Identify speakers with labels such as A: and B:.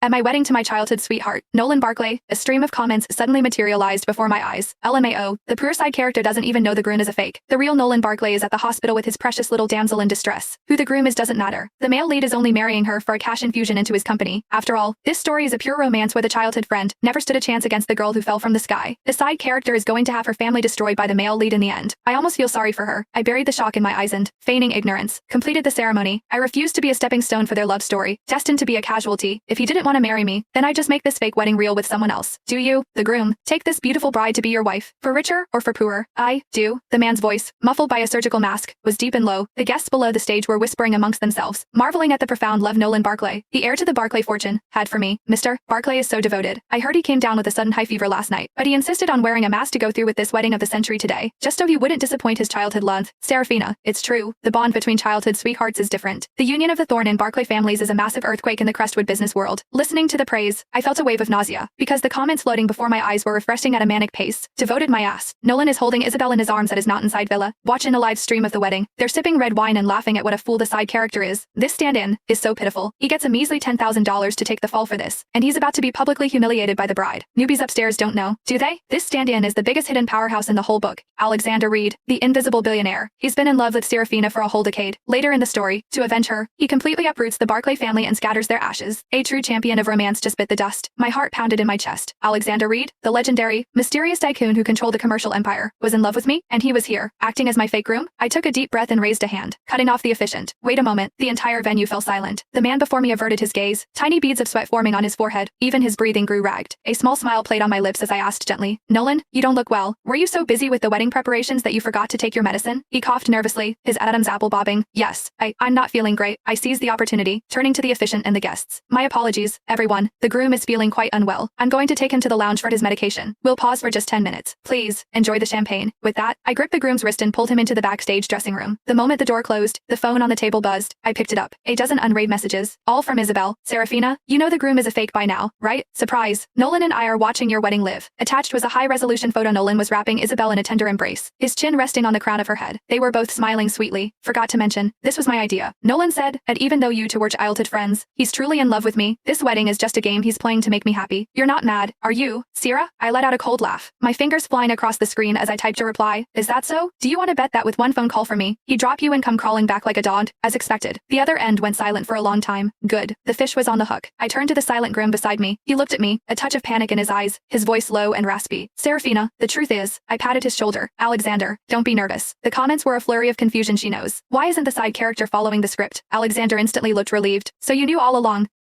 A: At my wedding to my childhood sweetheart, Nolan Barclay, a stream of comments suddenly materialized before my eyes. LMAO, the poor side character doesn't even know the groom is a fake. The real Nolan Barclay is at the hospital with his precious little damsel in distress. Who the groom is doesn't matter. The male lead is only marrying her for a cash infusion into his company. After all, this story is a pure romance where the childhood friend never stood a chance against the girl who fell from the sky. The side character is going to have her family destroyed by the male lead in the end. I almost feel sorry for her. I buried the shock in my eyes and, feigning ignorance, completed the ceremony. I refused to be a stepping stone for their love story, destined to be a casualty. If he didn't want to marry me, then I'd just make this fake wedding real with someone else. Do you, the groom, take this beautiful bride to be your wife, for richer or for poorer? I do. The man's voice, muffled by a surgical mask, was deep and low. The guests below the stage were whispering amongst themselves, marveling at the profound love Nolan Barclay, the heir to the Barclay fortune, had for me. Mr. Barclay is so devoted. I heard he came down with a sudden high fever last night, but he insisted on wearing a mask to go through with this wedding of the century today, just so he wouldn't disappoint his childhood love. Serafina, it's true, the bond between childhood sweethearts is different. The union of the Thorne and Barclay families is a massive earthquake in the Crestwood business world. Listening to the praise, I felt a wave of nausea, because the comments floating before my eyes were refreshing at a manic pace. Devoted my ass. Nolan is holding Isabel in his arms at his not inside villa, watching a live stream of the wedding. They're sipping red wine and laughing at what a fool the side character is. This stand-in is so pitiful. He gets a measly $10,000 to take the fall for this, and he's about to be publicly humiliated by the bride. Newbies upstairs don't know, do they? This stand-in is the biggest hidden powerhouse in the whole book. Alexander Reed, the invisible billionaire. He's been in love with Serafina for a whole decade. Later in the story, to avenge her, he completely uproots the Barclay family and scatters their ashes. A true champion of romance just bit the dust. My heart pounded in my chest. Alexander Reed, the legendary, mysterious tycoon who controlled the commercial empire, was in love with me, and he was here, acting as my fake groom. I took a deep breath and raised a hand, cutting off the officiant. Wait a moment. The entire venue fell silent. The man before me averted his gaze, tiny beads of sweat forming on his forehead. Even his breathing grew ragged. A small smile played on my lips as I asked gently, Nolan, you don't look well. Were you so busy with the wedding preparations that you forgot to take your medicine? He coughed nervously, his Adam's apple bobbing. Yes, I'm not feeling great. I seized the opportunity, turning to the officiant and the guests. My apologies, everyone. The groom is feeling quite unwell. I'm going to take him to the lounge for his medication. We'll pause for just 10 minutes. Please, enjoy the champagne. With that, I gripped the groom's wrist and pulled him into the backstage dressing room. The moment the door closed, the phone on the table buzzed. I picked it up. A dozen unread messages, all from Isabel. Serafina, you know the groom is a fake by now, right? Surprise. Nolan and I are watching your wedding live. Attached was a high-resolution photo. Nolan was wrapping Isabel in a tender embrace, his chin resting on the crown of her head. They were both smiling sweetly. Forgot to mention, this was my idea. Nolan said, and even though you two were childhood friends, he's truly in love with me. This wedding is just a game he's playing to make me happy. You're not mad, are you, Sierra? I let out a cold laugh, my fingers flying across the screen as I typed a reply. Is that so? Do you want to bet that with one phone call from me, he'd drop you and come crawling back like a dog? As expected. The other end went silent for a long time. Good. The fish was on the hook. I turned to the silent groom beside me. He looked at me, a touch of panic in his eyes, his voice low and raspy. Serafina, the truth is, I patted his shoulder. Alexander, don't be nervous. The comments were a flurry of confusion. She knows. Why isn't the side character following the script? Alexander instantly looked relieved. So you knew all along.